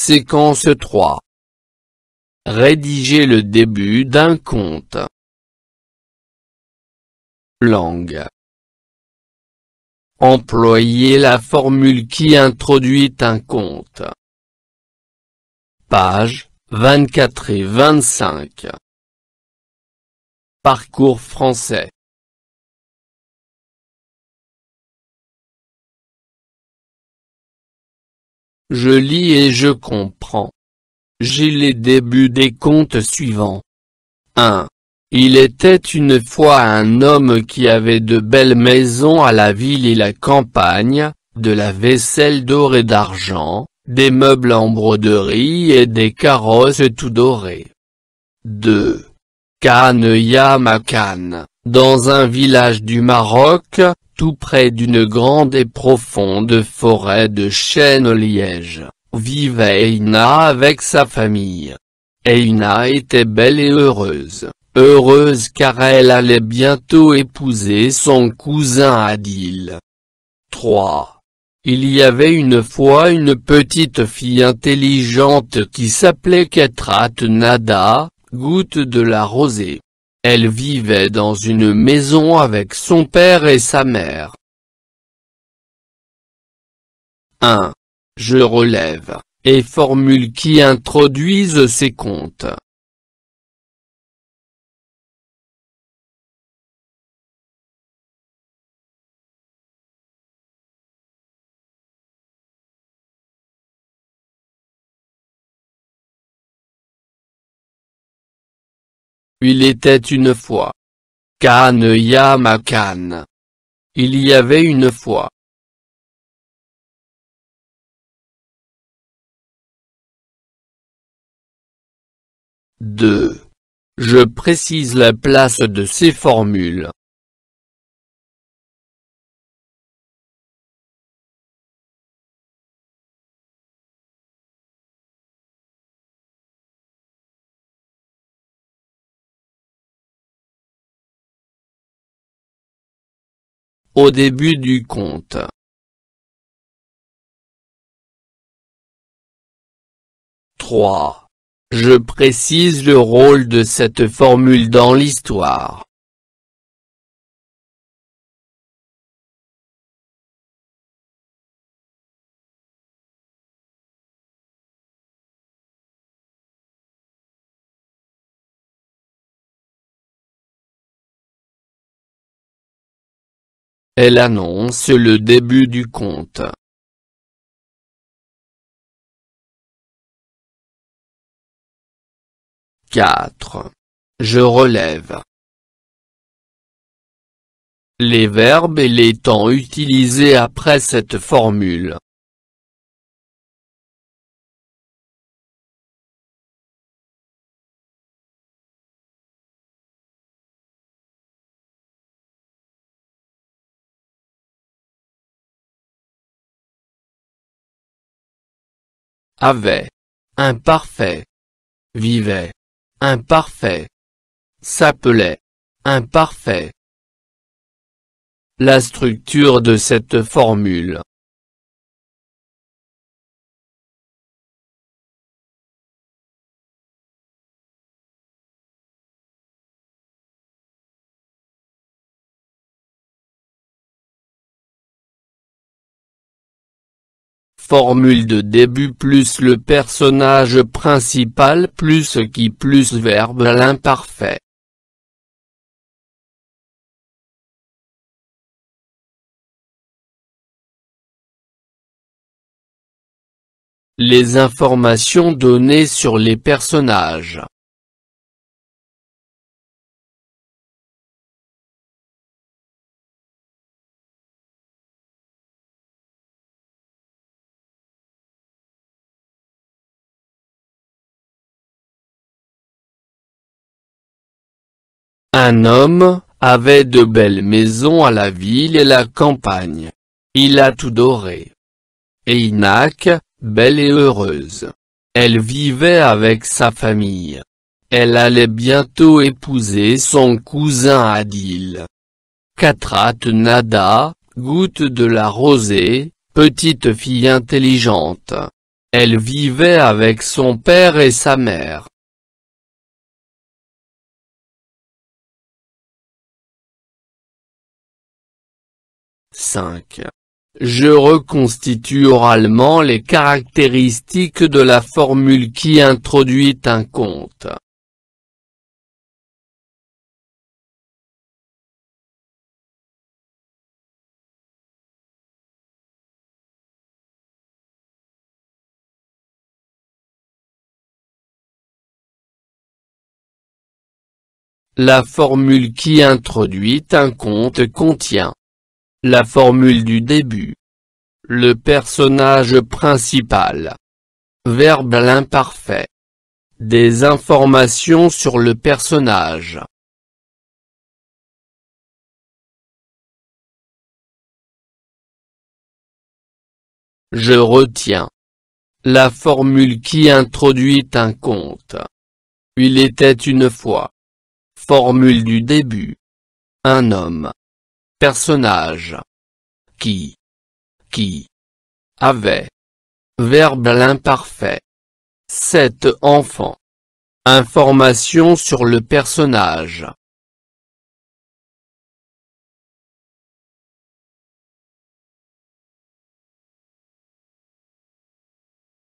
Séquence 3. Rédiger le début d'un conte. Langue. Employer la formule qui introduit un conte. Pages 24 et 25. Parcours français. Je lis et je comprends. J'ai les débuts des contes suivants. 1. Il était une fois un homme qui avait de belles maisons à la ville et la campagne, de la vaisselle d'or et d'argent, des meubles en broderie et des carrosses tout dorés. 2. Khan Yamakan, dans un village du Maroc, tout près d'une grande et profonde forêt de chênes-lièges, vivait Eina avec sa famille. Eina était belle et heureuse. Heureuse car elle allait bientôt épouser son cousin Adil. 3. Il y avait une fois une petite fille intelligente qui s'appelait Ketrat Nada, goutte de la rosée. Elle vivait dans une maison avec son père et sa mère. 1. Je relève, et formules qui introduisent ces contes. Il était une fois. Khan Yamakan. Il y avait une fois. Deux. Je précise la place de ces formules. Au début du conte. 3. Je précise le rôle de cette formule dans l'histoire. Elle annonce le début du conte. 4. Je relève. Les verbes et les temps utilisés après cette formule. Avait. Imparfait. Vivait. Imparfait. S'appelait. Imparfait. La structure de cette formule. Formule de début plus le personnage principal plus qui plus verbe à l'imparfait. Les informations données sur les personnages. Un homme avait de belles maisons à la ville et la campagne. Il a tout doré. Einak, belle et heureuse. Elle vivait avec sa famille. Elle allait bientôt épouser son cousin Adil. Ketrat Nada, goutte de la rosée, petite fille intelligente. Elle vivait avec son père et sa mère. 5. Je reconstitue oralement les caractéristiques de la formule qui introduit un conte. La formule qui introduit un conte contient la formule du début, le personnage principal, verbe à l'imparfait, des informations sur le personnage. Je retiens la formule qui introduit un conte. Il était une fois. Formule du début. Un homme. Personnage. Qui avait. Verbe à l'imparfait. 7 enfants. Information sur le personnage.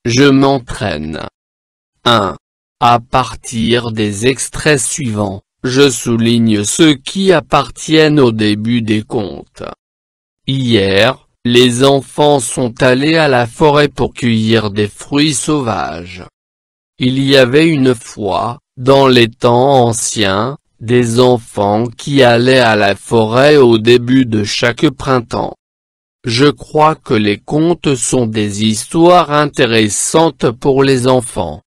Je m'entraîne. 1. À partir des extraits suivants, je souligne ceux qui appartiennent au début des contes. Hier, les enfants sont allés à la forêt pour cueillir des fruits sauvages. Il y avait une fois, dans les temps anciens, des enfants qui allaient à la forêt au début de chaque printemps. Je crois que les contes sont des histoires intéressantes pour les enfants.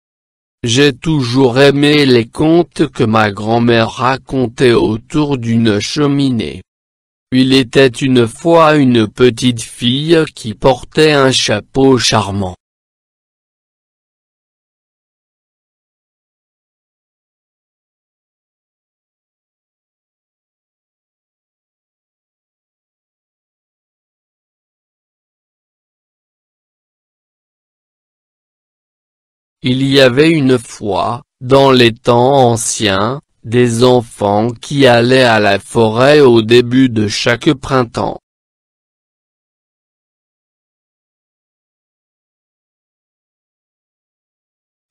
J'ai toujours aimé les contes que ma grand-mère racontait autour d'une cheminée. Il était une fois une petite fille qui portait un chapeau charmant. Il y avait une fois, dans les temps anciens, des enfants qui allaient à la forêt au début de chaque printemps.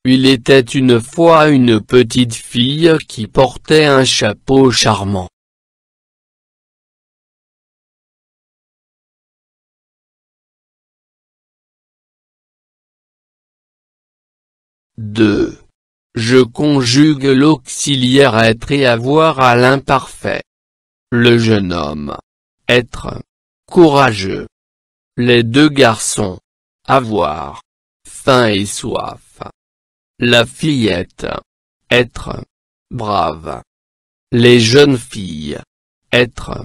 Il était une fois une petite fille qui portait un chapeau charmant. Deux. Je conjugue l'auxiliaire être et avoir à l'imparfait. Le jeune homme. Être. Courageux. Les deux garçons. Avoir. Faim et soif. La fillette. Être. Brave. Les jeunes filles. Être.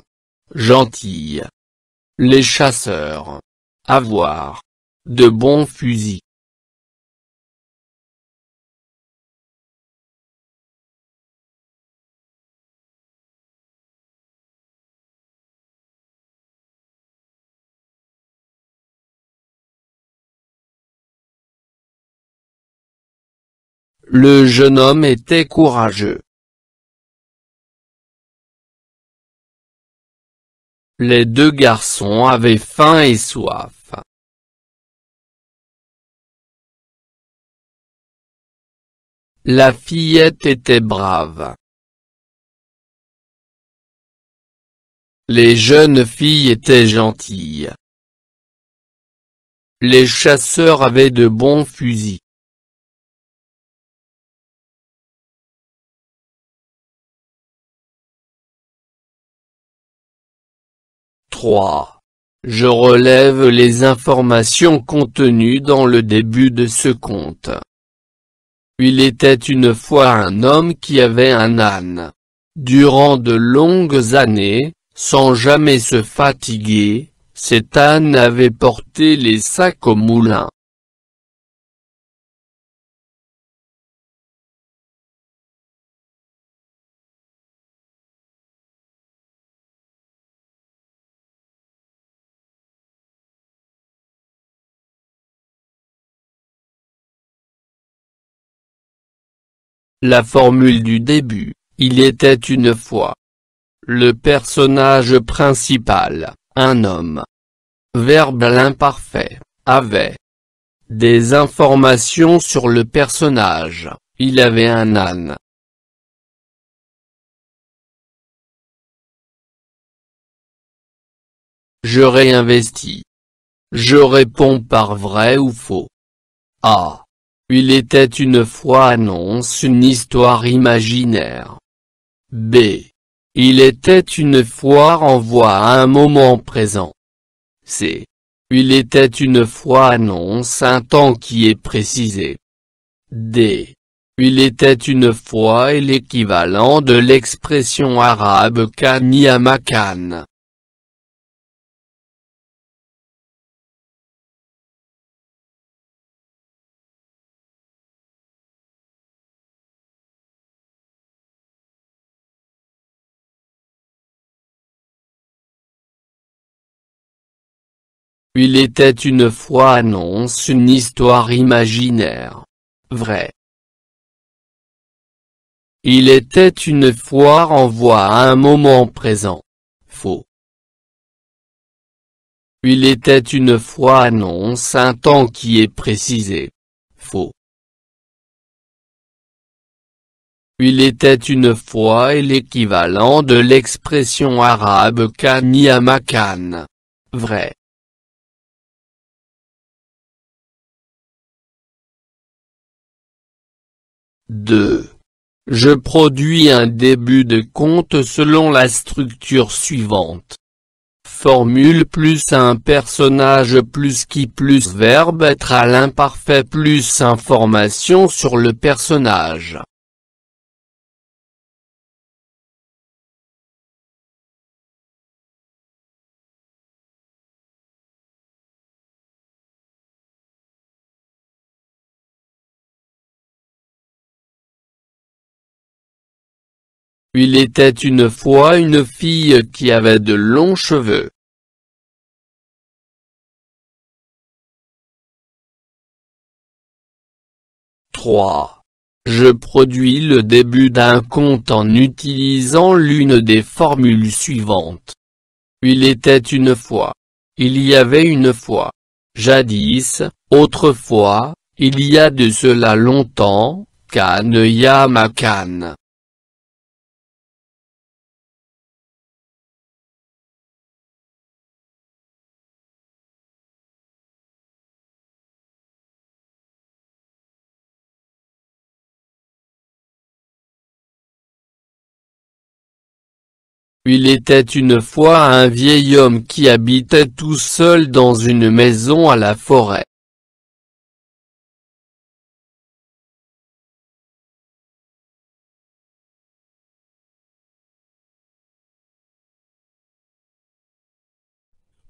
Gentilles. Les chasseurs. Avoir. De bons fusils. Le jeune homme était courageux. Les deux garçons avaient faim et soif. La fillette était brave. Les jeunes filles étaient gentilles. Les chasseurs avaient de bons fusils. Trois. Je relève les informations contenues dans le début de ce conte. Il était une fois un homme qui avait un âne. Durant de longues années, sans jamais se fatiguer, cet âne avait porté les sacs au moulin. La formule du début, il était une fois. Le personnage principal, un homme. Verbe à l'imparfait, avait. Des informations sur le personnage, il avait un âne. Je réinvestis. Je réponds par vrai ou faux. A. Il était une fois annonce une histoire imaginaire. B. Il était une fois renvoie à un moment présent. C. Il était une fois annonce un temps qui est précisé. D. Il était une fois est l'équivalent de l'expression arabe kani à makan. Il était une fois annonce une histoire imaginaire. Vrai. Il était une fois renvoie à un moment présent. Faux. Il était une fois annonce un temps qui est précisé. Faux. Il était une fois est l'équivalent de l'expression arabe kani à makan. Vrai. Deux. Je produis un début de conte selon la structure suivante. Formule plus un personnage plus qui plus verbe être à l'imparfait plus information sur le personnage. Il était une fois une fille qui avait de longs cheveux. 3. Je produis le début d'un conte en utilisant l'une des formules suivantes. Il était une fois. Il y avait une fois. Jadis, autrefois, il y a de cela longtemps, Kan ya makan. Il était une fois un vieil homme qui habitait tout seul dans une maison à la forêt.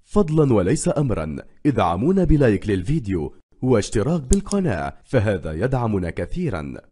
فضلا وليس أمرا ادعمونا بلايك للفيديو واشتراك بالقناة، فهذا يدعمنا كثيرا.